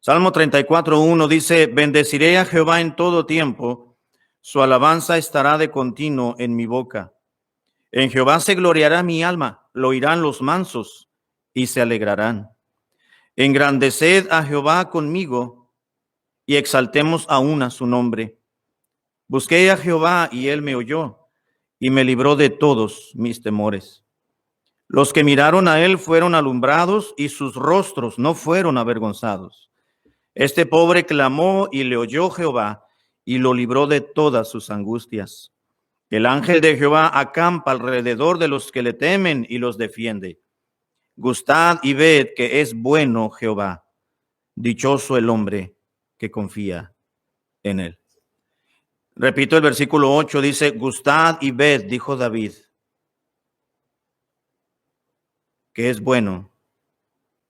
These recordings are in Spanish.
Salmo 34:1 dice: bendeciré a Jehová en todo tiempo, su alabanza estará de continuo en mi boca. En Jehová se gloriará mi alma, lo oirán los mansos y se alegrarán. Engrandeced a Jehová conmigo y exaltemos aún a su nombre. Busqué a Jehová y él me oyó y me libró de todos mis temores. Los que miraron a él fueron alumbrados y sus rostros no fueron avergonzados. Este pobre clamó y le oyó Jehová y lo libró de todas sus angustias. El ángel de Jehová acampa alrededor de los que le temen y los defiende. Gustad y ved que es bueno Jehová. Dichoso el hombre que confía en él. Repito el versículo 8, dice: gustad y ved, dijo David, que es bueno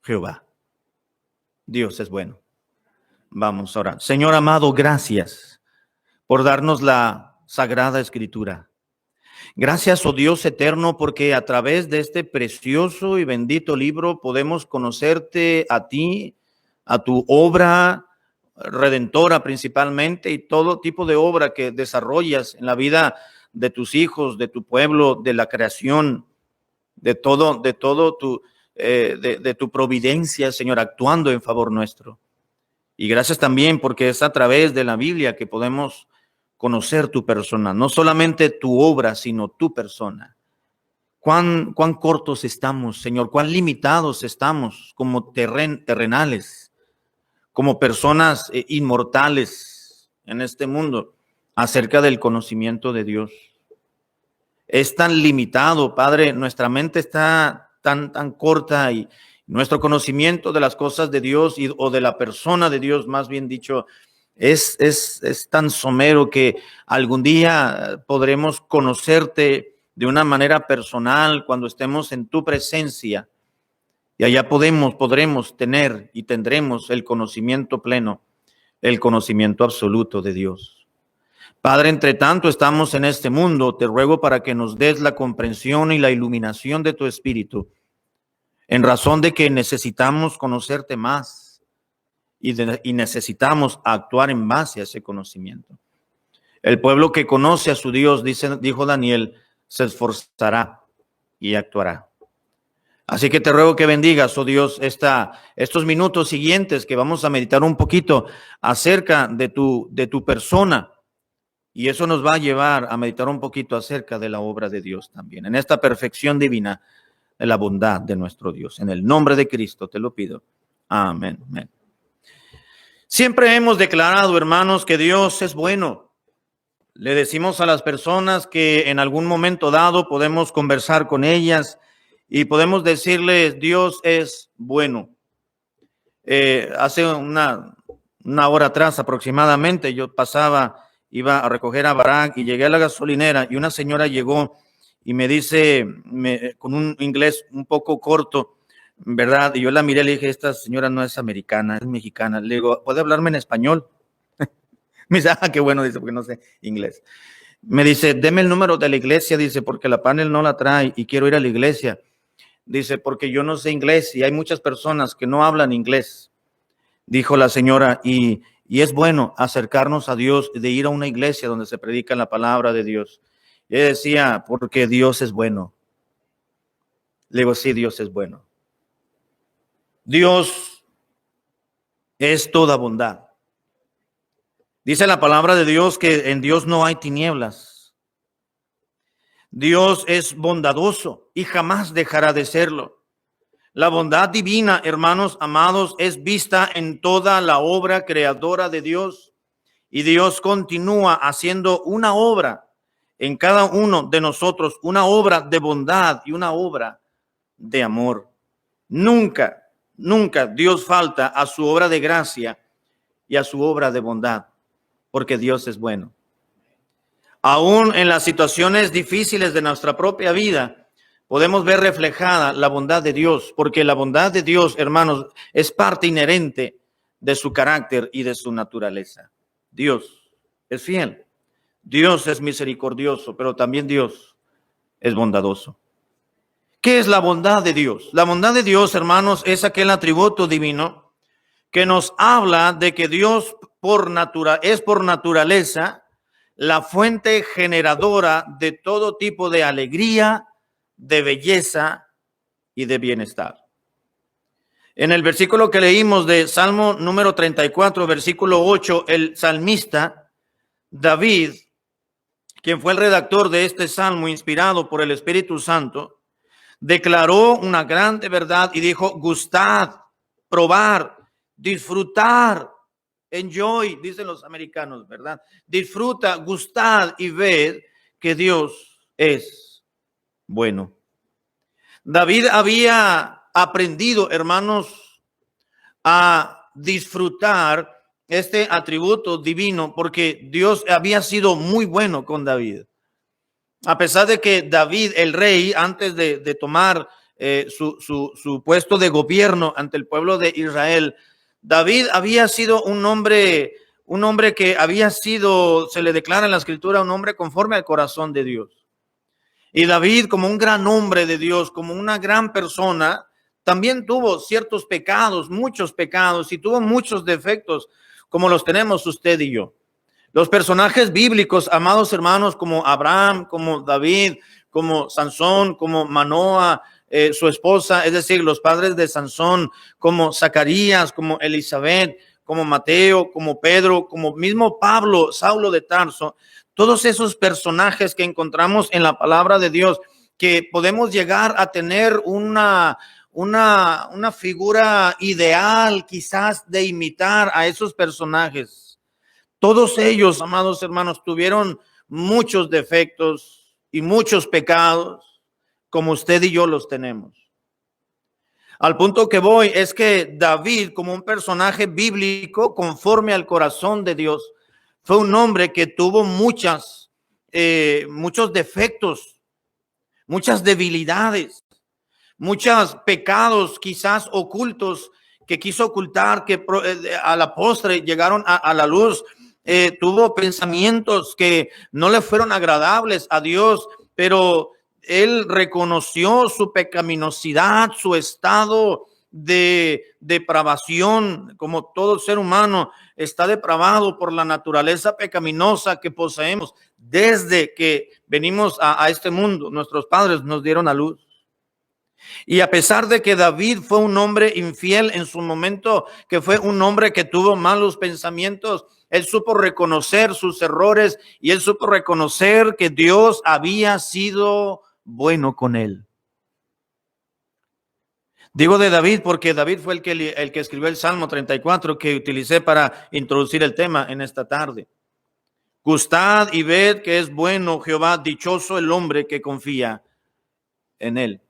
Jehová. Dios es bueno. Vamos a orar. Señor amado, gracias por darnos la Sagrada Escritura. Gracias, oh Dios eterno, porque a través de este precioso y bendito libro podemos conocerte a ti, a tu obra redentora principalmente, y todo tipo de obra que desarrollas en la vida de tus hijos, de tu pueblo, de la creación, de tu providencia, Señor, actuando en favor nuestro. Y gracias también porque es a través de la Biblia que podemos conocer tu persona, no solamente tu obra, sino tu persona. Cuán cortos estamos, Señor, cuán limitados estamos como terrenales, como personas inmortales en este mundo acerca del conocimiento de Dios. Es tan limitado, Padre, nuestra mente está tan corta y nuestro conocimiento de las cosas de Dios o de la persona de Dios, más bien dicho, es tan somero que algún día podremos conocerte de una manera personal cuando estemos en tu presencia, y allá podremos tener y tendremos el conocimiento pleno, el conocimiento absoluto de Dios. Padre, entre tanto estamos en este mundo, te ruego para que nos des la comprensión y la iluminación de tu Espíritu, en razón de que necesitamos conocerte más y necesitamos actuar en base a ese conocimiento. El pueblo que conoce a su Dios, dijo Daniel, se esforzará y actuará. Así que te ruego que bendigas, oh Dios, estos minutos siguientes que vamos a meditar un poquito acerca de tu persona. Y eso nos va a llevar a meditar un poquito acerca de la obra de Dios también, en esta perfección divina de la bondad de nuestro Dios. En el nombre de Cristo te lo pido. Amén. Amén. Siempre hemos declarado, hermanos, que Dios es bueno. Le decimos a las personas que en algún momento dado podemos conversar con ellas y podemos decirles: Dios es bueno. Hace una hora atrás aproximadamente yo iba a recoger a Barak y llegué a la gasolinera y una señora llegó y me dice con un inglés un poco corto, ¿verdad? Y yo la miré y le dije: esta señora no es americana, es mexicana. Le digo: ¿puede hablarme en español? Me dice: qué bueno, dice, porque no sé inglés. Me dice: deme el número de la iglesia, dice, porque la panel no la trae y quiero ir a la iglesia. Dice: porque yo no sé inglés y hay muchas personas que no hablan inglés. Dijo la señora, y es bueno acercarnos a Dios, de ir a una iglesia donde se predica la palabra de Dios. Y ella decía: porque Dios es bueno. Le digo: sí, Dios es bueno. Dios es toda bondad. Dice la palabra de Dios que en Dios no hay tinieblas. Dios es bondadoso y jamás dejará de serlo. La bondad divina, hermanos amados, es vista en toda la obra creadora de Dios. Y Dios continúa haciendo una obra en cada uno de nosotros, una obra de bondad y una obra de amor. Nunca Dios falta a su obra de gracia y a su obra de bondad, porque Dios es bueno. Aún en las situaciones difíciles de nuestra propia vida, podemos ver reflejada la bondad de Dios, porque la bondad de Dios, hermanos, es parte inherente de su carácter y de su naturaleza. Dios es fiel, Dios es misericordioso, pero también Dios es bondadoso. ¿Qué es la bondad de Dios? La bondad de Dios, hermanos, es aquel atributo divino que nos habla de que Dios es por naturaleza la fuente generadora de todo tipo de alegría, de belleza y de bienestar. En el versículo que leímos de Salmo número 34, versículo 8, el salmista David, quien fue el redactor de este salmo inspirado por el Espíritu Santo, declaró una grande verdad y dijo: gustad, probar, disfrutar, enjoy, dicen los americanos, ¿verdad? Disfruta, gustad y ved que Dios es bueno. David había aprendido, hermanos, a disfrutar este atributo divino porque Dios había sido muy bueno con David. A pesar de que David, el rey, antes de tomar su puesto de gobierno ante el pueblo de Israel, David había sido un hombre que había sido, se le declara en la escritura, un hombre conforme al corazón de Dios. Y David, como un gran hombre de Dios, como una gran persona, también tuvo ciertos pecados, muchos pecados, y tuvo muchos defectos, como los tenemos usted y yo. Los personajes bíblicos, amados hermanos, como Abraham, como David, como Sansón, como Manoa, su esposa, es decir, los padres de Sansón, como Zacarías, como Elizabeth, como Mateo, como Pedro, como mismo Pablo, Saulo de Tarso, todos esos personajes que encontramos en la palabra de Dios, que podemos llegar a tener una figura ideal quizás de imitar a esos personajes. Todos ellos, amados hermanos, tuvieron muchos defectos y muchos pecados, como usted y yo los tenemos. Al punto que voy es que David, como un personaje bíblico conforme al corazón de Dios, fue un hombre que tuvo muchos defectos, muchas debilidades, muchos pecados quizás ocultos que quiso ocultar, que a la postre llegaron a la luz. Tuvo pensamientos que no le fueron agradables a Dios, pero él reconoció su pecaminosidad, su estado de depravación, como todo ser humano está depravado por la naturaleza pecaminosa que poseemos desde que venimos a este mundo. Nuestros padres nos dieron a luz. Y a pesar de que David fue un hombre infiel en su momento, que fue un hombre que tuvo malos pensamientos, él supo reconocer sus errores y él supo reconocer que Dios había sido bueno con él. Digo de David porque David fue el que escribió el Salmo 34 que utilicé para introducir el tema en esta tarde. Gustad y ved que es bueno Jehová, dichoso el hombre que confía en él.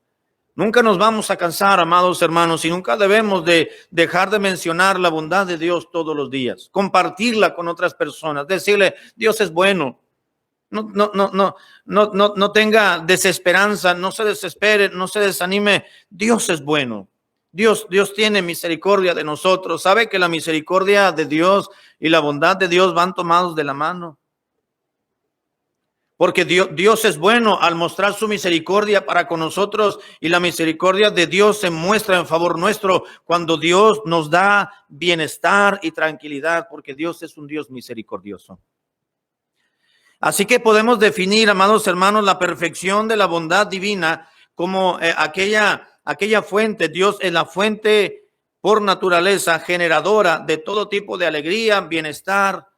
Nunca nos vamos a cansar, amados hermanos, y nunca debemos de dejar de mencionar la bondad de Dios todos los días, compartirla con otras personas, decirle: Dios es bueno. No tenga desesperanza, no se desespere, no se desanime. Dios es bueno. Dios tiene misericordia de nosotros. Sabe que la misericordia de Dios y la bondad de Dios van tomados de la mano. Porque Dios es bueno al mostrar su misericordia para con nosotros, y la misericordia de Dios se muestra en favor nuestro cuando Dios nos da bienestar y tranquilidad, porque Dios es un Dios misericordioso. Así que podemos definir, amados hermanos, la perfección de la bondad divina como aquella fuente. Dios es la fuente por naturaleza generadora de todo tipo de alegría, bienestar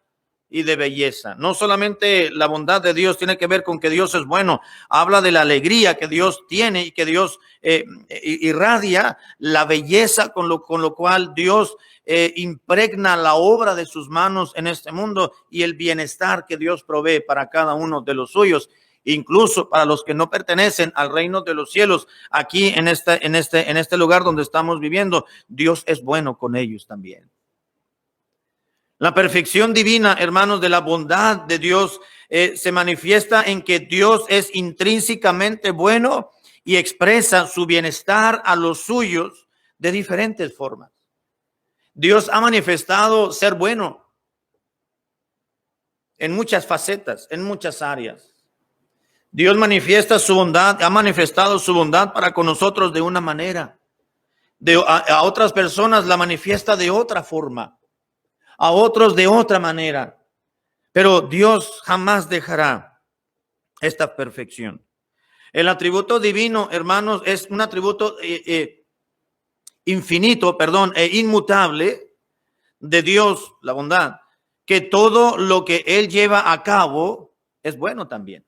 y de belleza. No solamente la bondad de Dios tiene que ver con que Dios es bueno, habla de la alegría que Dios tiene y que Dios irradia, la belleza con lo cual Dios impregna la obra de sus manos en este mundo, y el bienestar que Dios provee para cada uno de los suyos, incluso para los que no pertenecen al reino de los cielos. Aquí en este lugar donde estamos viviendo, Dios es bueno con ellos también. La perfección divina, hermanos, de la bondad de Dios se manifiesta en que Dios es intrínsecamente bueno y expresa su bienestar a los suyos de diferentes formas. Dios ha manifestado ser bueno en muchas facetas, en muchas áreas. Dios manifiesta su bondad, ha manifestado su bondad para con nosotros de una manera. A otras personas la manifiesta de otra forma, a otros de otra manera. Pero Dios jamás dejará esta perfección. El atributo divino, hermanos, es un atributo infinito, inmutable de Dios, la bondad, que todo lo que Él lleva a cabo es bueno también.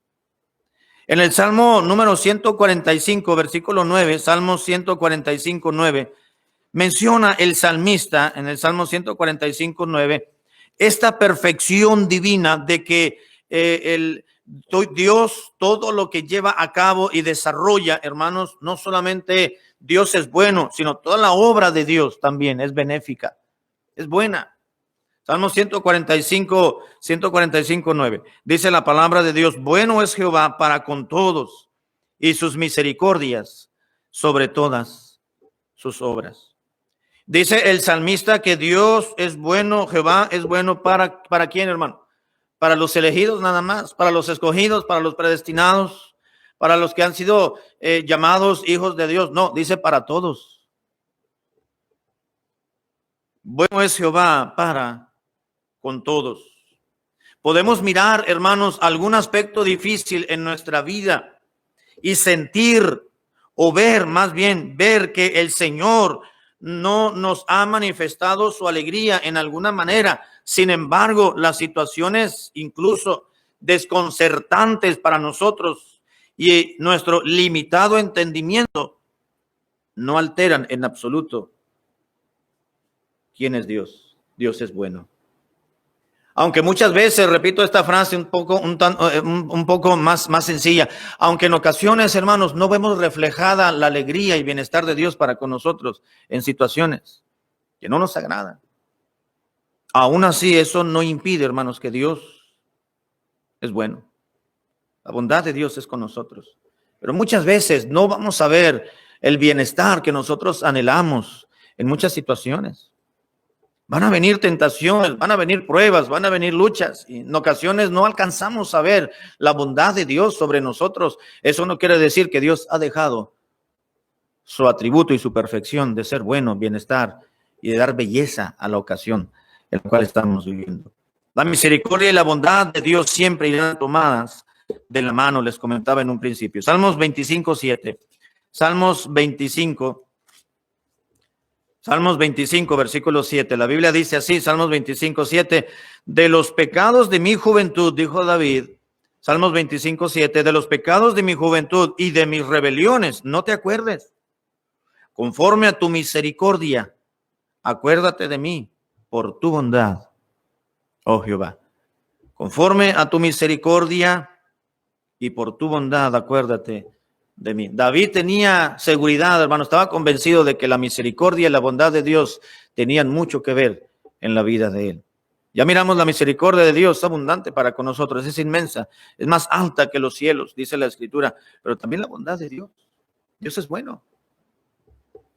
En el Salmo número 145, versículo 9, Salmo 145, 9, menciona el salmista en el Salmo 145, 9, esta perfección divina de que Dios todo lo que lleva a cabo y desarrolla, hermanos, no solamente Dios es bueno, sino toda la obra de Dios también es benéfica, es buena. Salmo 145, 9. Dice la palabra de Dios, bueno es Jehová para con todos y sus misericordias sobre todas sus obras. Dice el salmista que Dios es bueno, Jehová es bueno ¿para quién, hermano? Para los elegidos nada más, para los escogidos, para los predestinados, para los que han sido llamados hijos de Dios. No, dice para todos. Bueno es Jehová para con todos. Podemos mirar, hermanos, algún aspecto difícil en nuestra vida y sentir o ver, más bien, ver que el Señor no nos ha manifestado su alegría en alguna manera. Sin embargo, las situaciones incluso desconcertantes para nosotros y nuestro limitado entendimiento no alteran en absoluto quién es Dios. Dios es bueno. Aunque muchas veces, repito esta frase un poco más sencilla, aunque en ocasiones, hermanos, no vemos reflejada la alegría y bienestar de Dios para con nosotros en situaciones que no nos agradan. Aún así, eso no impide, hermanos, que Dios es bueno. La bondad de Dios es con nosotros. Pero muchas veces no vamos a ver el bienestar que nosotros anhelamos en muchas situaciones. Van a venir tentaciones, van a venir pruebas, van a venir luchas. Y en ocasiones no alcanzamos a ver la bondad de Dios sobre nosotros. Eso no quiere decir que Dios ha dejado su atributo y su perfección de ser bueno, bienestar y de dar belleza a la ocasión en la cual estamos viviendo. La misericordia y la bondad de Dios siempre irán tomadas de la mano, les comentaba en un principio. Salmos 25, 7. Salmos 25, versículo 7. La Biblia dice así, Salmos 25, 7. De los pecados de mi juventud, dijo David, Salmos 25, 7, de los pecados de mi juventud y de mis rebeliones, no te acuerdes. Conforme a tu misericordia, acuérdate de mí por tu bondad, oh Jehová. Conforme a tu misericordia y por tu bondad, acuérdate de mí. David tenía seguridad, hermano, estaba convencido de que la misericordia y la bondad de Dios tenían mucho que ver en la vida de él. Ya miramos la misericordia de Dios abundante para con nosotros, es inmensa, es más alta que los cielos, dice la Escritura, pero también la bondad de Dios. Dios es bueno.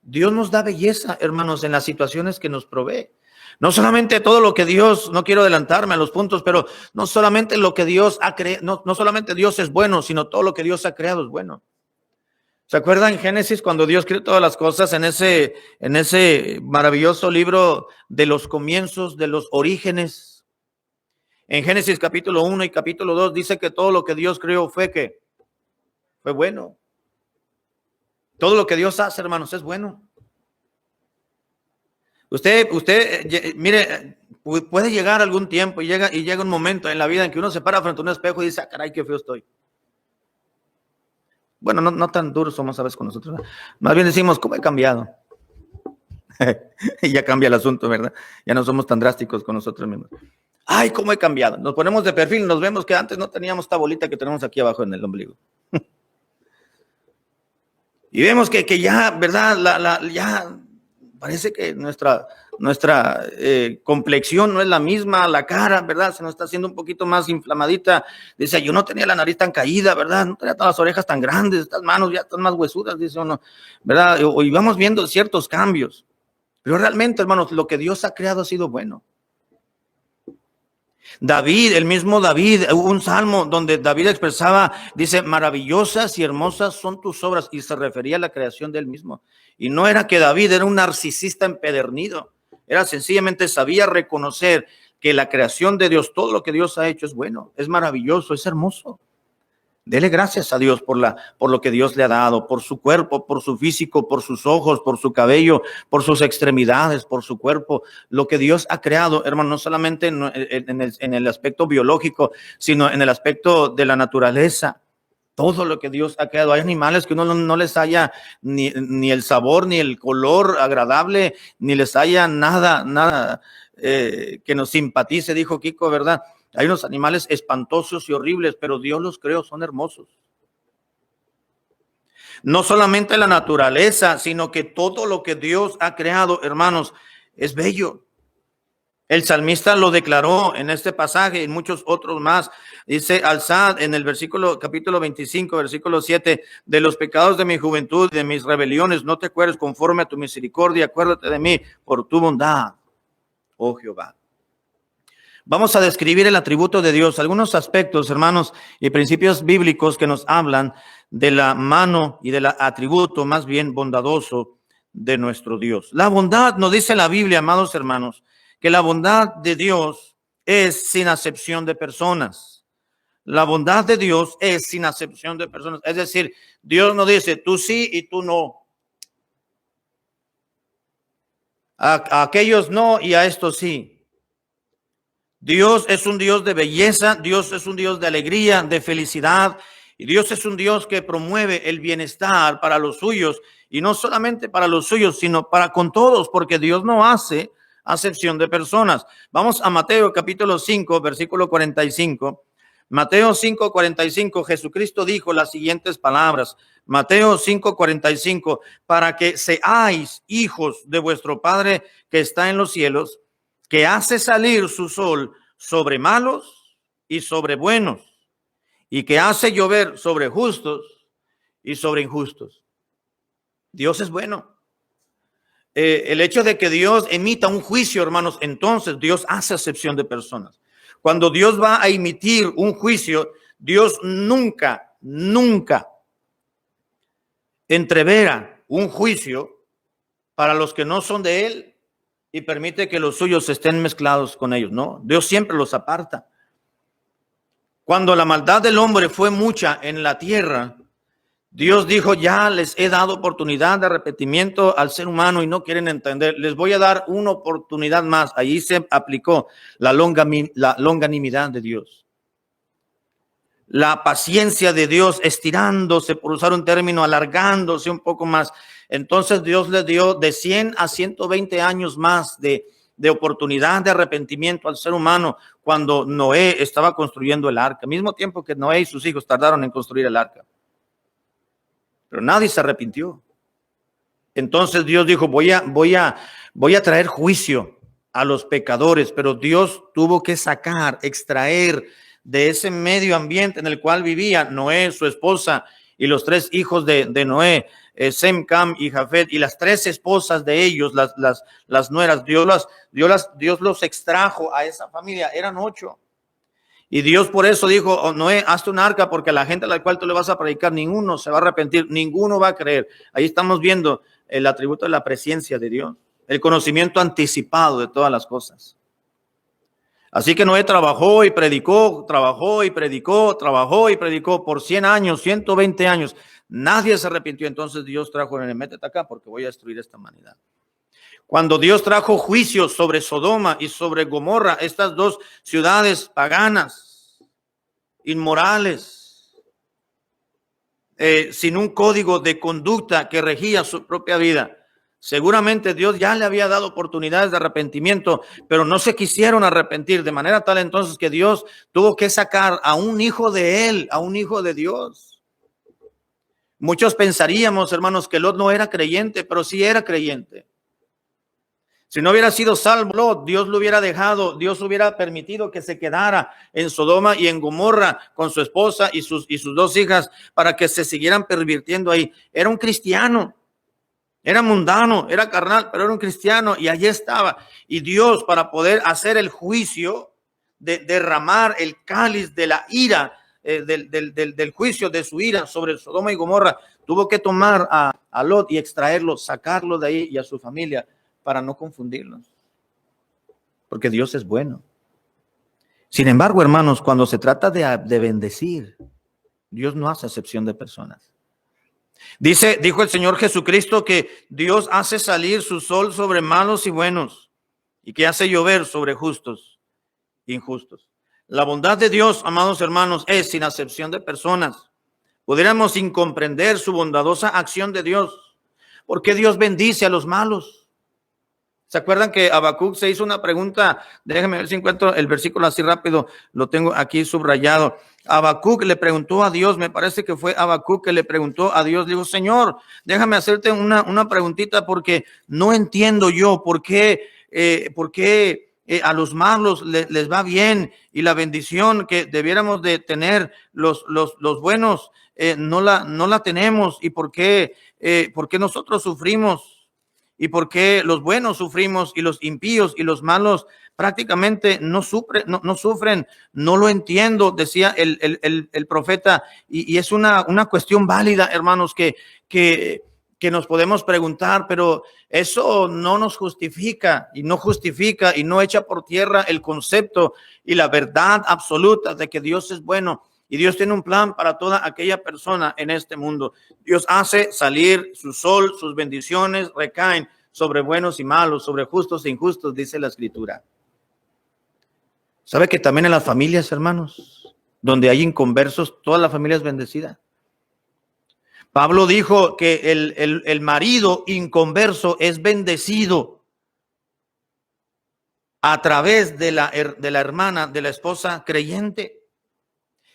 Dios nos da belleza, hermanos, en las situaciones que nos provee. No solamente todo lo que Dios, no quiero adelantarme a los puntos, pero no solamente lo que Dios ha creado, no solamente Dios es bueno, sino todo lo que Dios ha creado es bueno. ¿Se acuerdan en Génesis cuando Dios creó todas las cosas en ese maravilloso libro de los comienzos, de los orígenes? En Génesis capítulo 1 y capítulo 2 dice que todo lo que Dios creó fue bueno. Todo lo que Dios hace, hermanos, es bueno. Usted, mire, puede llegar algún tiempo y llega un momento en la vida en que uno se para frente a un espejo y dice, caray, qué feo estoy. Bueno, no tan duros somos a veces con nosotros, ¿verdad? Más bien decimos, ¿cómo he cambiado? Y ya cambia el asunto, ¿verdad? Ya no somos tan drásticos con nosotros mismos. Ay, ¿cómo he cambiado? Nos ponemos de perfil, nos vemos que antes no teníamos esta bolita que tenemos aquí abajo en el ombligo. Y vemos que ya, ¿verdad? Ya parece que nuestra complexión no es la misma, la cara, ¿verdad? Se nos está haciendo un poquito más inflamadita. Dice, yo no tenía la nariz tan caída, ¿verdad? No tenía todas las orejas tan grandes, estas manos ya están más huesudas, dice uno, ¿verdad? Y vamos viendo ciertos cambios. Pero realmente, hermanos, lo que Dios ha creado ha sido bueno. David, el mismo David, hubo un salmo donde David expresaba, dice, maravillosas y hermosas son tus obras, y se refería a la creación de él mismo. Y no era que David era un narcisista empedernido, era sencillamente sabía reconocer que la creación de Dios, todo lo que Dios ha hecho es bueno, es maravilloso, es hermoso. Dele gracias a Dios por lo que Dios le ha dado, por su cuerpo, por su físico, por sus ojos, por su cabello, por sus extremidades, por su cuerpo. Lo que Dios ha creado, hermano, no solamente en el aspecto biológico, sino en el aspecto de la naturaleza. Todo lo que Dios ha creado. Hay animales que uno no les haya ni el sabor, ni el color agradable, ni les haya nada que nos simpatice, dijo Kiko, ¿verdad? Hay unos animales espantosos y horribles, pero Dios los creó, son hermosos. No solamente la naturaleza, sino que todo lo que Dios ha creado, hermanos, es bello. El salmista lo declaró en este pasaje y en muchos otros más. Dice, alzad en el capítulo 25, versículo 7, de los pecados de mi juventud, de mis rebeliones, no te acuerdes, conforme a tu misericordia, acuérdate de mí por tu bondad, oh Jehová. Vamos a describir el atributo de Dios, algunos aspectos, hermanos, y principios bíblicos que nos hablan de la mano y del atributo más bien bondadoso de nuestro Dios. La bondad, nos dice la Biblia, amados hermanos, que la bondad de Dios es sin acepción de personas. La bondad de Dios es sin acepción de personas. Es decir, Dios no dice tú sí y tú no. A aquellos no y a estos sí. Dios es un Dios de belleza, Dios es un Dios de alegría, de felicidad, y Dios es un Dios que promueve el bienestar para los suyos, y no solamente para los suyos, sino para con todos, porque Dios no hace acepción de personas. Vamos a Mateo capítulo 5, versículo 45. Mateo 5, 45, Jesucristo dijo las siguientes palabras. Mateo 5, 45, para que seáis hijos de vuestro Padre que está en los cielos, que hace salir su sol sobre malos y sobre buenos, y que hace llover sobre justos y sobre injustos. Dios es bueno. El hecho de que Dios emita un juicio, hermanos, entonces Dios hace acepción de personas. Cuando Dios va a emitir un juicio, Dios nunca entrevera un juicio para los que no son de Él y permite que los suyos estén mezclados con ellos. No, Dios siempre los aparta. Cuando la maldad del hombre fue mucha en la tierra, Dios dijo, ya les he dado oportunidad de arrepentimiento al ser humano y no quieren entender. Les voy a dar una oportunidad más. Allí se aplicó la longanimidad de Dios. La paciencia de Dios estirándose, por usar un término, alargándose un poco más. Entonces Dios le dio de 100 a 120 años más de oportunidad de arrepentimiento al ser humano cuando Noé estaba construyendo el arca. Al mismo tiempo que Noé y sus hijos tardaron en construir el arca. Pero nadie se arrepintió. Entonces Dios dijo, voy a traer juicio a los pecadores, pero Dios tuvo que extraer de ese medio ambiente en el cual vivía Noé, su esposa y los 3 hijos de Noé, Sem, Cam y Jafet, y las 3 esposas de ellos, las nueras. Dios los extrajo a esa familia, eran 8. Y Dios por eso dijo, oh, Noé, hazte un arca porque la gente a la cual tú le vas a predicar, ninguno se va a arrepentir, ninguno va a creer. Ahí estamos viendo el atributo de la presencia de Dios, el conocimiento anticipado de todas las cosas. Así que Noé trabajó y predicó, trabajó y predicó, trabajó y predicó por 100 años, 120 años. Nadie se arrepintió. Entonces Dios trajo, métete acá porque voy a destruir esta humanidad. Cuando Dios trajo juicios sobre Sodoma y sobre Gomorra, estas 2 ciudades paganas, inmorales, sin un código de conducta que regía su propia vida, seguramente Dios ya le había dado oportunidades de arrepentimiento, pero no se quisieron arrepentir, de manera tal entonces que Dios tuvo que sacar a un hijo de él, a un hijo de Dios. Muchos pensaríamos, hermanos, que Lot no era creyente, pero sí era creyente. Si no hubiera sido salvo Lot, Dios lo hubiera dejado, Dios hubiera permitido que se quedara en Sodoma y en Gomorra con su esposa y sus 2 hijas para que se siguieran pervirtiendo ahí. Era un cristiano, era mundano, era carnal, pero era un cristiano y allí estaba. Y Dios, para poder hacer el juicio, de derramar el cáliz de la ira del juicio de su ira sobre Sodoma y Gomorra, tuvo que tomar a Lot y extraerlo, sacarlo de ahí y a su familia para no confundirlos. Porque Dios es bueno. Sin embargo, hermanos, cuando se trata de bendecir, Dios no hace excepción de personas. Dijo el Señor Jesucristo que Dios hace salir su sol sobre malos y buenos y que hace llover sobre justos e injustos. La bondad de Dios, amados hermanos, es sin acepción de personas. Podríamos incomprender su bondadosa acción de Dios. ¿Por qué Dios bendice a los malos? ¿Se acuerdan que Habacuc se hizo una pregunta? Déjenme ver si encuentro el versículo así rápido. Lo tengo aquí subrayado. Habacuc le preguntó a Dios, me parece que fue Habacuc que le preguntó a Dios. Dijo, Señor, déjame hacerte una preguntita porque no entiendo yo por qué a los malos les va bien y la bendición que debiéramos de tener los buenos no la tenemos. ¿Y por qué nosotros sufrimos? ¿Y por qué los buenos sufrimos y los impíos y los malos prácticamente no sufren? No lo entiendo, decía el profeta. Y es una cuestión válida, hermanos, que nos podemos preguntar, pero eso no nos justifica y no echa por tierra el concepto y la verdad absoluta de que Dios es bueno. Y Dios tiene un plan para toda aquella persona en este mundo. Dios hace salir su sol, sus bendiciones recaen sobre buenos y malos, sobre justos e injustos, dice la Escritura. ¿Sabe que también en las familias, hermanos, donde hay inconversos, toda la familia es bendecida? Pablo dijo que el marido inconverso es bendecido a través de la hermana, de la esposa creyente.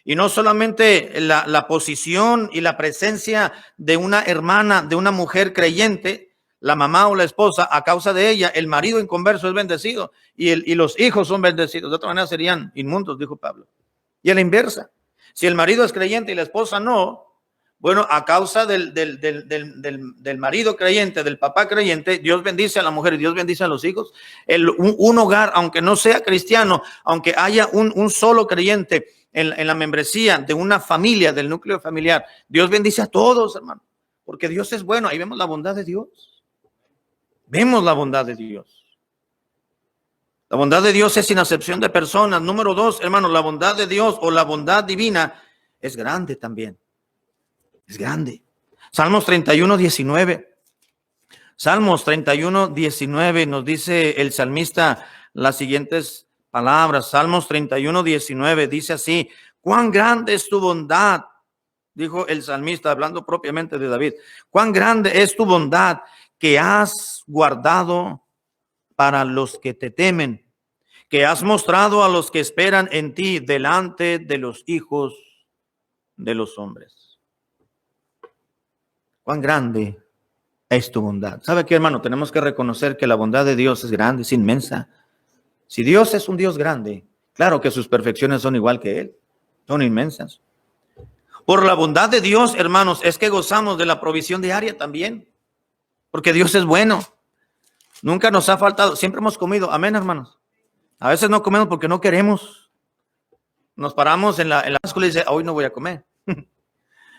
Y no solamente la posición y la presencia de una hermana, de una mujer creyente, la mamá o la esposa, a causa de ella, el marido inconverso es bendecido y los hijos son bendecidos. De otra manera serían inmundos, dijo Pablo. Y a la inversa, si el marido es creyente y la esposa no, bueno, a causa del marido creyente, del papá creyente, Dios bendice a la mujer y Dios bendice a los hijos. Un hogar, aunque no sea cristiano, aunque haya un solo creyente en la membresía de una familia, del núcleo familiar, Dios bendice a todos, hermano, porque Dios es bueno. Ahí vemos la bondad de Dios. Vemos la bondad de Dios. La bondad de Dios es sin acepción de personas. Número 2, hermano, la bondad de Dios o la bondad divina es grande también. Es grande. Salmos 31:19. Salmos 31:19 nos dice el salmista las siguientes palabras. Salmos 31:19 dice así: cuán grande es tu bondad, dijo el salmista, hablando propiamente de David. Cuán grande es tu bondad que has guardado para los que te temen, que has mostrado a los que esperan en ti delante de los hijos de los hombres. Cuán grande es tu bondad. ¿Sabe qué, hermano? Tenemos que reconocer que la bondad de Dios es grande, es inmensa. Si Dios es un Dios grande, claro que sus perfecciones son igual que Él, son inmensas. Por la bondad de Dios, hermanos, es que gozamos de la provisión diaria también, porque Dios es bueno. Nunca nos ha faltado, siempre hemos comido. Amén, hermanos. A veces no comemos porque no queremos. Nos paramos en la escuela y dice, hoy no voy a comer.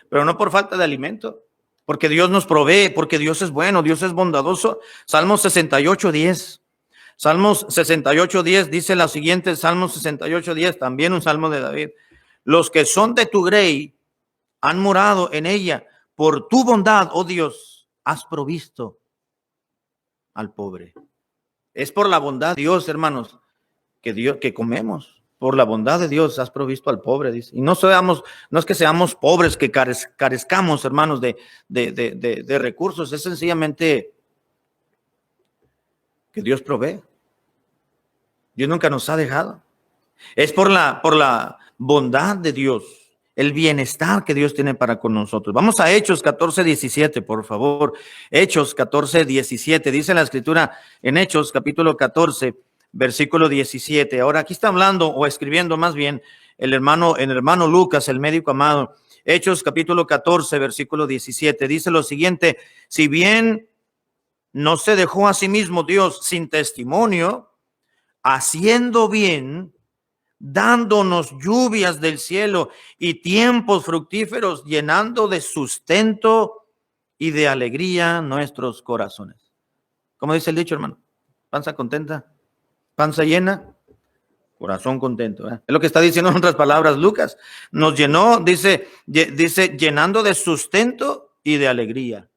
Pero no por falta de alimento, porque Dios nos provee, porque Dios es bueno, Dios es bondadoso. Salmos 68:10. Salmos 68:10 dice la siguiente, Salmos 68:10, también un salmo de David. Los que son de tu grey han morado en ella. Por tu bondad, oh Dios, has provisto al pobre. Es por la bondad de Dios, hermanos, que comemos. Por la bondad de Dios has provisto al pobre, dice. Y no es que seamos pobres, que carezcamos, hermanos, de recursos. Es sencillamente que Dios provee. Dios nunca nos ha dejado. Es por la bondad de Dios, el bienestar que Dios tiene para con nosotros. Vamos a Hechos 14:17, por favor. Hechos 14:17. Dice la Escritura en Hechos capítulo 14, versículo 17. Ahora aquí está hablando o escribiendo más bien el hermano Lucas, el médico amado. Hechos capítulo 14, versículo 17. Dice lo siguiente: si bien no se dejó a sí mismo Dios sin testimonio, haciendo bien, dándonos lluvias del cielo y tiempos fructíferos, llenando de sustento y de alegría nuestros corazones. ¿Cómo dice el dicho, hermano? Panza contenta, panza llena, corazón contento. Es lo que está diciendo en otras palabras Lucas. Nos llenó, dice, llenando de sustento y de alegría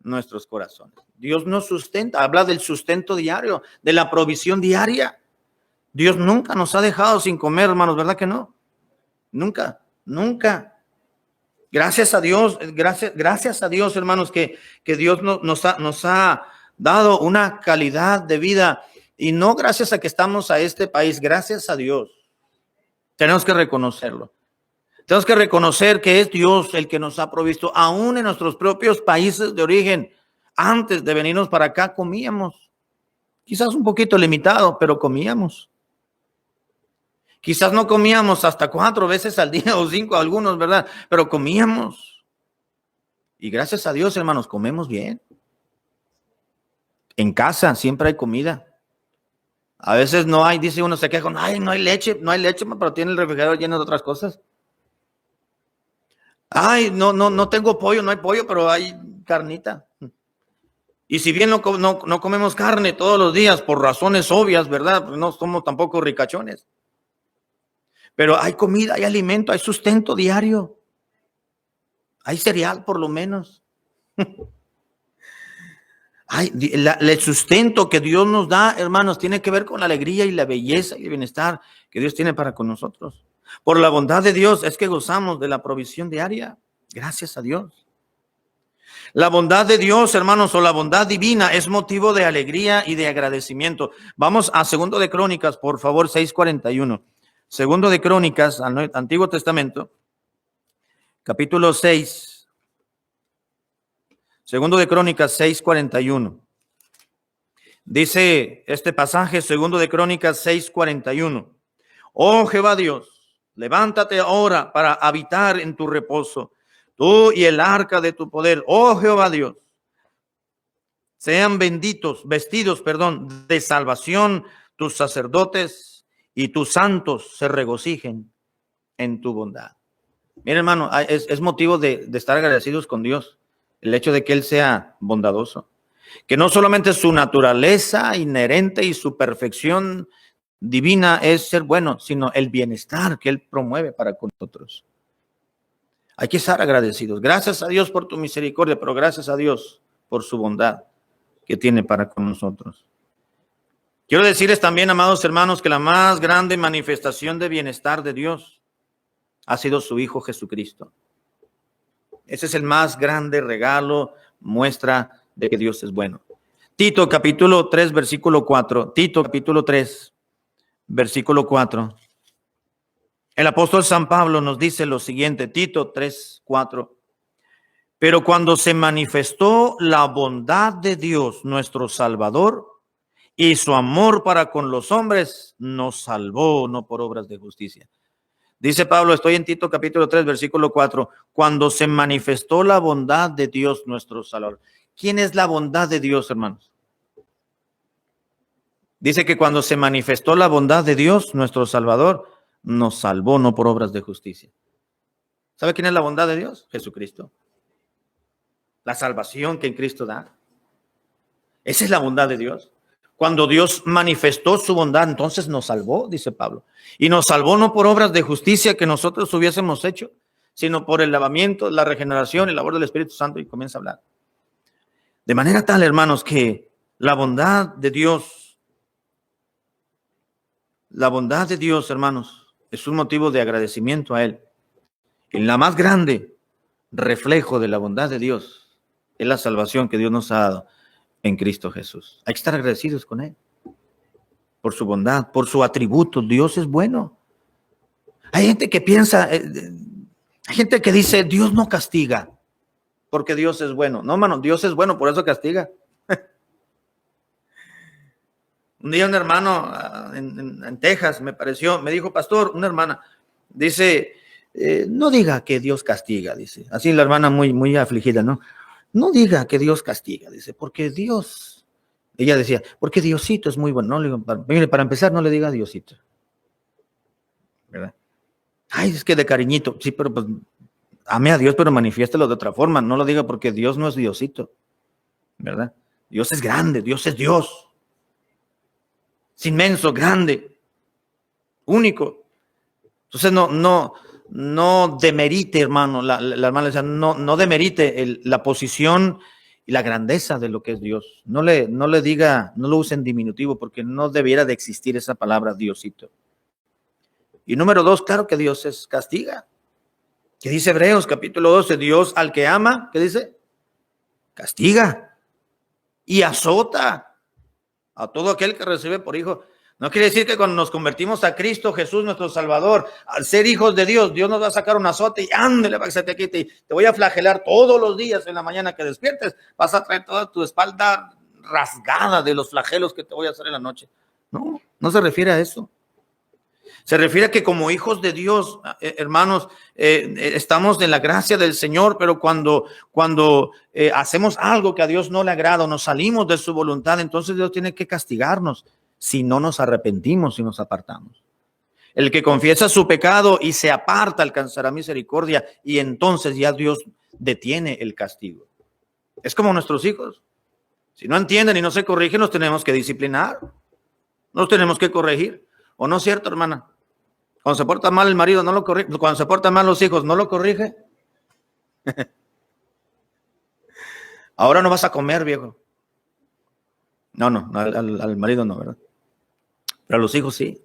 nuestros corazones. Dios nos sustenta, habla del sustento diario, de la provisión diaria. Dios nunca nos ha dejado sin comer, hermanos, ¿verdad que no? Nunca, nunca. Gracias a Dios, gracias a Dios, hermanos, que Dios nos ha dado una calidad de vida, y no gracias a que estamos a este país, gracias a Dios. Tenemos que reconocerlo. Tenemos que reconocer que es Dios el que nos ha provisto, aún en nuestros propios países de origen. Antes de venirnos para acá comíamos, quizás un poquito limitado, pero comíamos. Quizás no comíamos hasta 4 veces al día o 5 algunos, ¿verdad? Pero comíamos. Y gracias a Dios, hermanos, comemos bien. En casa siempre hay comida. A veces no hay, dice uno, se queja, ay, no hay leche, pero tiene el refrigerador lleno de otras cosas. Ay, no tengo pollo, no hay pollo, pero hay carnita. Y si bien no comemos carne todos los días por razones obvias, ¿verdad? Pues no somos tampoco ricachones. Pero hay comida, hay alimento, hay sustento diario. Hay cereal por lo menos. El sustento que Dios nos da, hermanos, tiene que ver con la alegría y la belleza y el bienestar que Dios tiene para con nosotros. Por la bondad de Dios es que gozamos de la provisión diaria. Gracias a Dios. La bondad de Dios, hermanos, o la bondad divina es motivo de alegría y de agradecimiento. Vamos a Segundo de Crónicas, por favor, 6:41. Segundo de Crónicas, Antiguo Testamento, capítulo 6. Segundo de Crónicas 6:41. Dice este pasaje, Segundo de Crónicas 6:41. Oh Jehová Dios, levántate ahora para habitar en tu reposo, tú y el arca de tu poder. Oh Jehová Dios, sean vestidos, de salvación tus sacerdotes y tus santos se regocijen en tu bondad. Mira, hermano, es motivo de estar agradecidos con Dios. El hecho de que Él sea bondadoso, que no solamente su naturaleza inherente y su perfección divina es ser bueno, sino el bienestar que Él promueve para con nosotros. Hay que estar agradecidos. Gracias a Dios por tu misericordia, pero gracias a Dios por su bondad que tiene para con nosotros. Quiero decirles también, amados hermanos, que la más grande manifestación de bienestar de Dios ha sido su Hijo Jesucristo. Ese es el más grande regalo, muestra de que Dios es bueno. Tito capítulo 3, versículo 4. Tito capítulo 3, versículo 4. El apóstol San Pablo nos dice lo siguiente, Tito 3, 4. Pero cuando se manifestó la bondad de Dios, nuestro Salvador, y su amor para con los hombres, nos salvó, no por obras de justicia. Dice Pablo, estoy en Tito capítulo 3, versículo 4, cuando se manifestó la bondad de Dios nuestro Salvador. ¿Quién es la bondad de Dios, hermanos? Dice que cuando se manifestó la bondad de Dios nuestro Salvador, nos salvó, no por obras de justicia. ¿Sabe quién es la bondad de Dios? Jesucristo. La salvación que en Cristo da. Esa es la bondad de Dios. Cuando Dios manifestó su bondad, entonces nos salvó, dice Pablo. Y nos salvó no por obras de justicia que nosotros hubiésemos hecho, sino por el lavamiento, la regeneración, el labor del Espíritu Santo. Y comienza a hablar. De manera tal, hermanos, que la bondad de Dios, hermanos, es un motivo de agradecimiento a Él. Y la más grande reflejo de la bondad de Dios es la salvación que Dios nos ha dado en Cristo Jesús. Hay que estar agradecidos con Él por su bondad, por su atributo. Dios es bueno. Hay gente que piensa, hay gente que dice, Dios no castiga porque Dios es bueno. No, hermano, Dios es bueno, por eso castiga. Un día un hermano en Texas me dijo, pastor, una hermana, dice, no diga que Dios castiga, dice. Así la hermana muy afligida, ¿no? No diga que Dios castiga, dice, porque Dios, ella decía, porque Diosito es muy bueno. No le digo, para empezar, no le diga Diosito. Ay, es que de cariñito. Sí, pero pues ame a Dios, pero manifiéstelo de otra forma. No lo diga porque Dios no es Diosito, ¿verdad? Dios es grande, Dios es Dios. Es inmenso, grande, único. Entonces no demerite, hermano, la hermana decía, no demerite la posición y la grandeza de lo que es Dios. No le diga, no lo use en diminutivo, porque no debiera de existir esa palabra Diosito. Y número 2, claro que Dios es castiga. ¿Qué dice Hebreos capítulo 12? Dios al que ama, ¿qué dice? Castiga y azota a todo aquel que recibe por hijo. No quiere decir que cuando nos convertimos a Cristo Jesús, nuestro Salvador, al ser hijos de Dios, Dios nos va a sacar un azote y ándale para que se te quite. Y te voy a flagelar todos los días en la mañana que despiertes. Vas a traer toda tu espalda rasgada de los flagelos que te voy a hacer en la noche. No, no se refiere a eso. Se refiere a que como hijos de Dios, hermanos, estamos en la gracia del Señor, pero cuando hacemos algo que a Dios no le agrada o nos salimos de su voluntad, entonces Dios tiene que castigarnos si no nos arrepentimos y nos apartamos. El que confiesa su pecado y se aparta alcanzará misericordia y entonces ya Dios detiene el castigo. Es como nuestros hijos. Si no entienden y no se corrigen, los tenemos que disciplinar. Los tenemos que corregir. ¿O no es cierto, hermana? Cuando se porta mal el marido, no lo corrige. Cuando se portan mal los hijos, no lo corrige. Ahora no vas a comer, viejo. No, al marido no, ¿verdad? Pero a los hijos sí.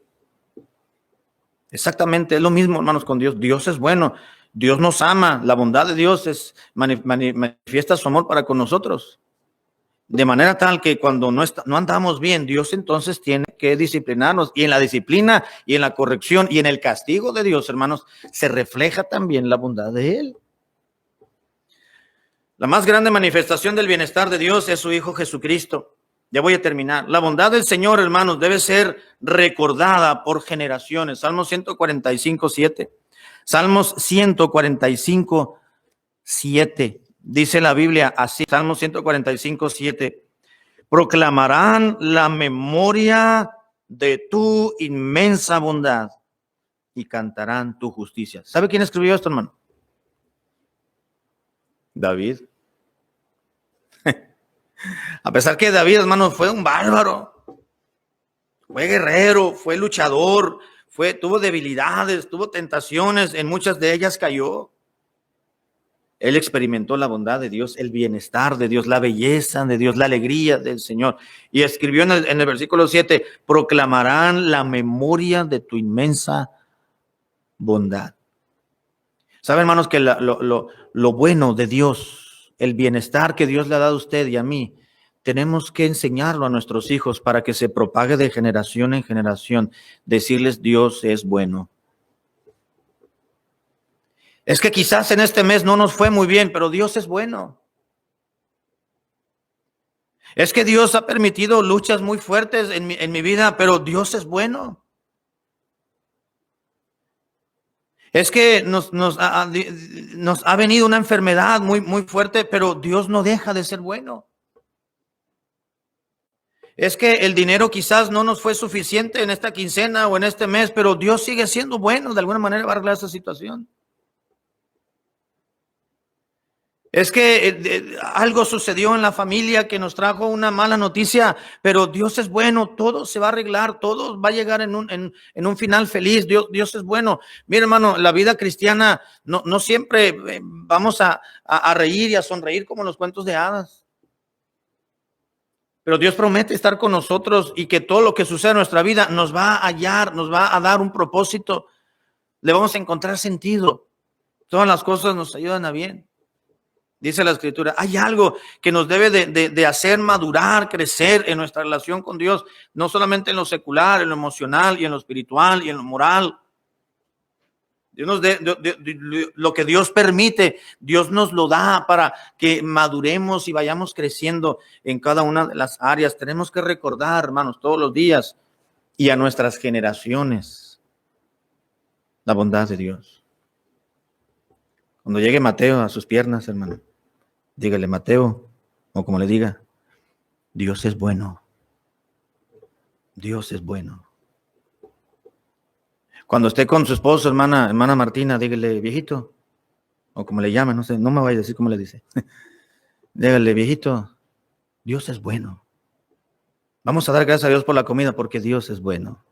Exactamente, es lo mismo, hermanos, con Dios. Dios es bueno. Dios nos ama. La bondad de Dios manifiesta su amor para con nosotros. De manera tal que cuando no andamos bien, Dios entonces tiene que disciplinarnos. Y en la disciplina y en la corrección y en el castigo de Dios, hermanos, se refleja también la bondad de Él. La más grande manifestación del bienestar de Dios es su Hijo Jesucristo. Ya voy a terminar. La bondad del Señor, hermanos, debe ser recordada por generaciones. Salmos 145, 7. Salmos 145, 7. Dice la Biblia así, Salmos 145, 7. Proclamarán la memoria de tu inmensa bondad y cantarán tu justicia. ¿Sabe quién escribió esto, hermano? David. A pesar que David, hermano, fue un bárbaro, fue guerrero, fue luchador, tuvo debilidades, tuvo tentaciones, en muchas de ellas cayó. Él experimentó la bondad de Dios, el bienestar de Dios, la belleza de Dios, la alegría del Señor. Y escribió en el versículo 7, proclamarán la memoria de tu inmensa bondad. ¿Saben, hermanos, que lo bueno de Dios, el bienestar que Dios le ha dado a usted y a mí, tenemos que enseñarlo a nuestros hijos para que se propague de generación en generación, decirles Dios es bueno. Es que quizás en este mes no nos fue muy bien, pero Dios es bueno. Es que Dios ha permitido luchas muy fuertes en mi vida, pero Dios es bueno. Es que nos ha venido una enfermedad muy, muy fuerte, pero Dios no deja de ser bueno. Es que el dinero quizás no nos fue suficiente en esta quincena o en este mes, pero Dios sigue siendo bueno, de alguna manera va a arreglar esa situación. Es que algo sucedió en la familia que nos trajo una mala noticia, pero Dios es bueno, todo se va a arreglar, todo va a llegar en un final feliz. Dios es bueno. Mira, hermano, la vida cristiana no siempre vamos a reír y a sonreír como en los cuentos de hadas. Pero Dios promete estar con nosotros y que todo lo que suceda en nuestra vida nos va a hallar, nos va a dar un propósito. Le vamos a encontrar sentido. Todas las cosas nos ayudan a bien. Dice la Escritura, hay algo que nos debe de hacer madurar, crecer en nuestra relación con Dios, no solamente en lo secular, en lo emocional y en lo espiritual y en lo moral. Lo que Dios permite, Dios nos lo da para que maduremos y vayamos creciendo en cada una de las áreas. Tenemos que recordar, hermanos, todos los días y a nuestras generaciones la bondad de Dios. Cuando llegue Mateo a sus piernas, hermano, dígale, Mateo, o como le diga, Dios es bueno. Dios es bueno. Cuando esté con su esposo, hermana Martina, dígale, viejito, o como le llaman, no sé, no me vaya a decir cómo le dice. Dígale, viejito, Dios es bueno. Vamos a dar gracias a Dios por la comida porque Dios es bueno.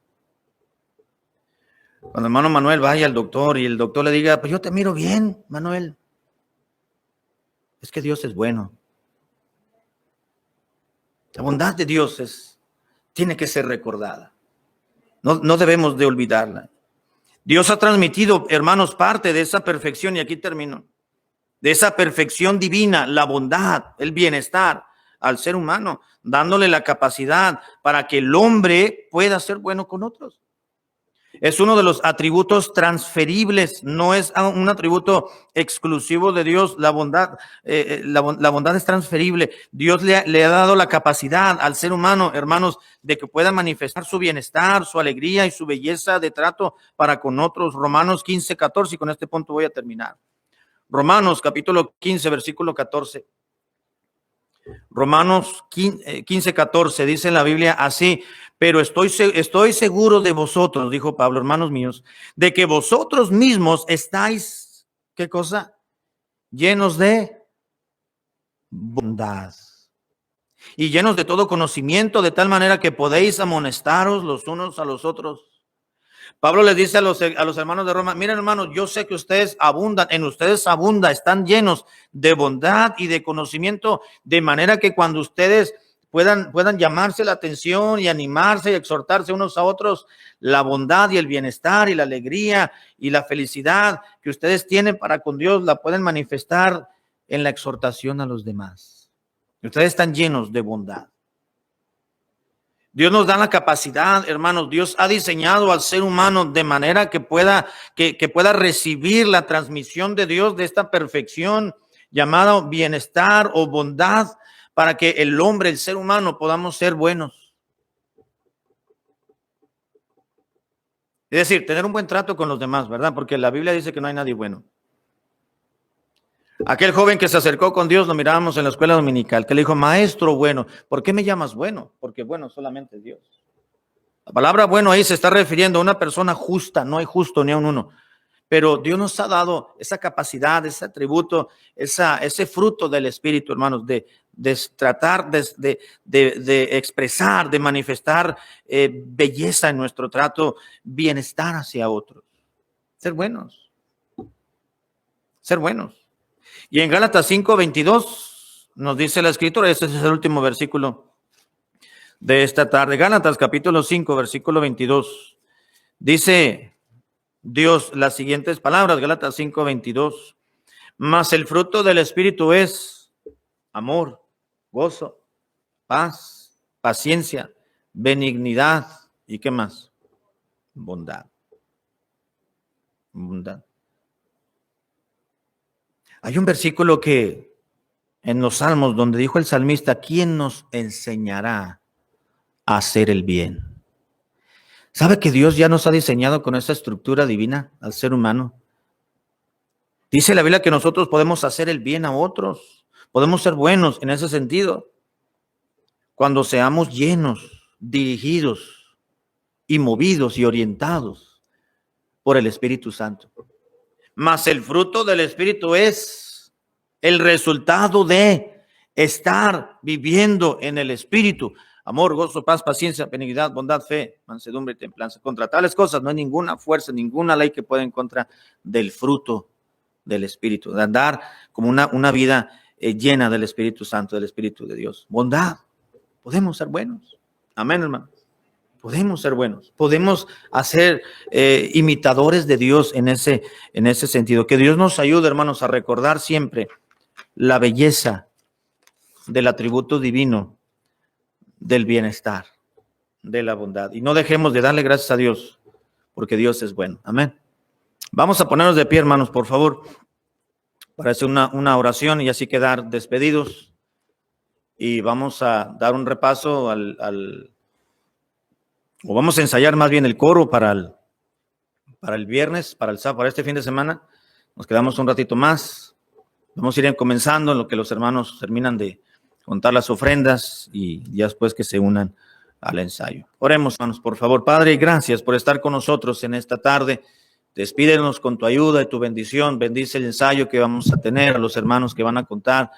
Cuando hermano Manuel vaya al doctor y el doctor le diga, pues yo te miro bien, Manuel. Es que Dios es bueno. La bondad de Dios tiene que ser recordada. No debemos de olvidarla. Dios ha transmitido, hermanos, parte de esa perfección, y aquí termino, de esa perfección divina, la bondad, el bienestar al ser humano, dándole la capacidad para que el hombre pueda ser bueno con otros. Es uno de los atributos transferibles, no es un atributo exclusivo de Dios. La bondad, la bondad es transferible. Dios le ha dado la capacidad al ser humano, hermanos, de que pueda manifestar su bienestar, su alegría y su belleza de trato para con otros. Romanos 15:14, y con este punto voy a terminar. Romanos capítulo 15, versículo 14. Romanos 15:14 dice en la Biblia así: pero estoy seguro de vosotros, dijo Pablo, hermanos míos, de que vosotros mismos estáis, ¿qué cosa? Llenos de bondad y llenos de todo conocimiento, de tal manera que podéis amonestaros los unos a los otros. Pablo les dice a los hermanos de Roma, miren hermanos, yo sé que ustedes abundan, en ustedes abunda, están llenos de bondad y de conocimiento, de manera que cuando ustedes puedan llamarse la atención y animarse y exhortarse unos a otros, la bondad y el bienestar y la alegría y la felicidad que ustedes tienen para con Dios la pueden manifestar en la exhortación a los demás. Ustedes están llenos de bondad. Dios nos da la capacidad, hermanos. Dios ha diseñado al ser humano de manera que pueda recibir la transmisión de Dios, de esta perfección llamada bienestar o bondad, para que el hombre, el ser humano, podamos ser buenos. Es decir, tener un buen trato con los demás, ¿verdad? Porque la Biblia dice que no hay nadie bueno. Aquel joven que se acercó con Dios, lo mirábamos en la escuela dominical, que le dijo, maestro bueno, ¿por qué me llamas bueno? Porque bueno solamente Dios. La palabra bueno ahí se está refiriendo a una persona justa, no hay justo ni a un uno. Pero Dios nos ha dado esa capacidad, ese atributo, ese fruto del Espíritu, hermanos, de tratar de expresar, de manifestar belleza en nuestro trato, bienestar hacia otros. Ser buenos. Ser buenos. Y en Gálatas 5:22 nos dice la Escritura, ese es el último versículo de esta tarde. Gálatas capítulo 5, versículo 22. Dice Dios las siguientes palabras, Gálatas 5:22. Mas el fruto del Espíritu es amor, gozo, paz, paciencia, benignidad y ¿qué más? Bondad. Bondad. Hay un versículo que en los Salmos donde dijo el salmista, ¿quién nos enseñará a hacer el bien? ¿Sabe que Dios ya nos ha diseñado con esa estructura divina al ser humano? Dice la Biblia que nosotros podemos hacer el bien a otros, podemos ser buenos en ese sentido, cuando seamos llenos, dirigidos y movidos y orientados por el Espíritu Santo. Mas el fruto del Espíritu es el resultado de estar viviendo en el Espíritu. Amor, gozo, paz, paciencia, benignidad, bondad, fe, mansedumbre y templanza. Contra tales cosas no hay ninguna fuerza, ninguna ley que pueda en contra del fruto del Espíritu, de andar como una vida llena del Espíritu Santo, del Espíritu de Dios. Bondad. Podemos ser buenos. Amén, hermano. Podemos ser buenos, podemos hacer imitadores de Dios en ese sentido. Que Dios nos ayude, hermanos, a recordar siempre la belleza del atributo divino del bienestar, de la bondad. Y no dejemos de darle gracias a Dios, porque Dios es bueno. Amén. Vamos a ponernos de pie, hermanos, por favor, para hacer una oración y así quedar despedidos. Y vamos a dar un repaso o vamos a ensayar más bien el coro para el viernes, para el sábado, para este fin de semana. Nos quedamos un ratito más. Vamos a ir comenzando en lo que los hermanos terminan de contar las ofrendas y ya después que se unan al ensayo. Oremos, hermanos, por favor. Padre, gracias por estar con nosotros en esta tarde. Despídenos con tu ayuda y tu bendición. Bendice el ensayo que vamos a tener, a los hermanos que van a contar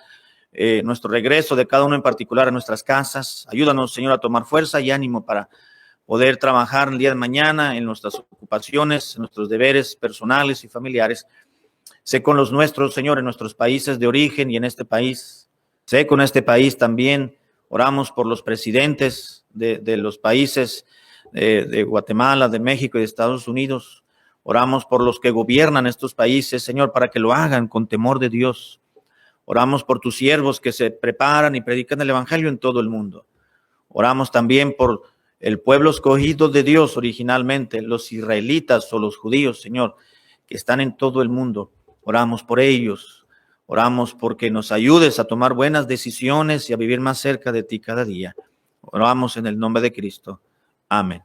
nuestro regreso de cada uno en particular a nuestras casas. Ayúdanos, Señor, a tomar fuerza y ánimo para poder trabajar el día de mañana en nuestras ocupaciones, en nuestros deberes personales y familiares. Sé con los nuestros, Señor, en nuestros países de origen y en este país. Sé con este país también. Oramos por los presidentes de los países de Guatemala, de México y de Estados Unidos. Oramos por los que gobiernan estos países, Señor, para que lo hagan con temor de Dios. Oramos por tus siervos que se preparan y predican el evangelio en todo el mundo. Oramos también por el pueblo escogido de Dios originalmente, los israelitas o los judíos, Señor, que están en todo el mundo. Oramos por ellos. Oramos porque nos ayudes a tomar buenas decisiones y a vivir más cerca de ti cada día. Oramos en el nombre de Cristo. Amén.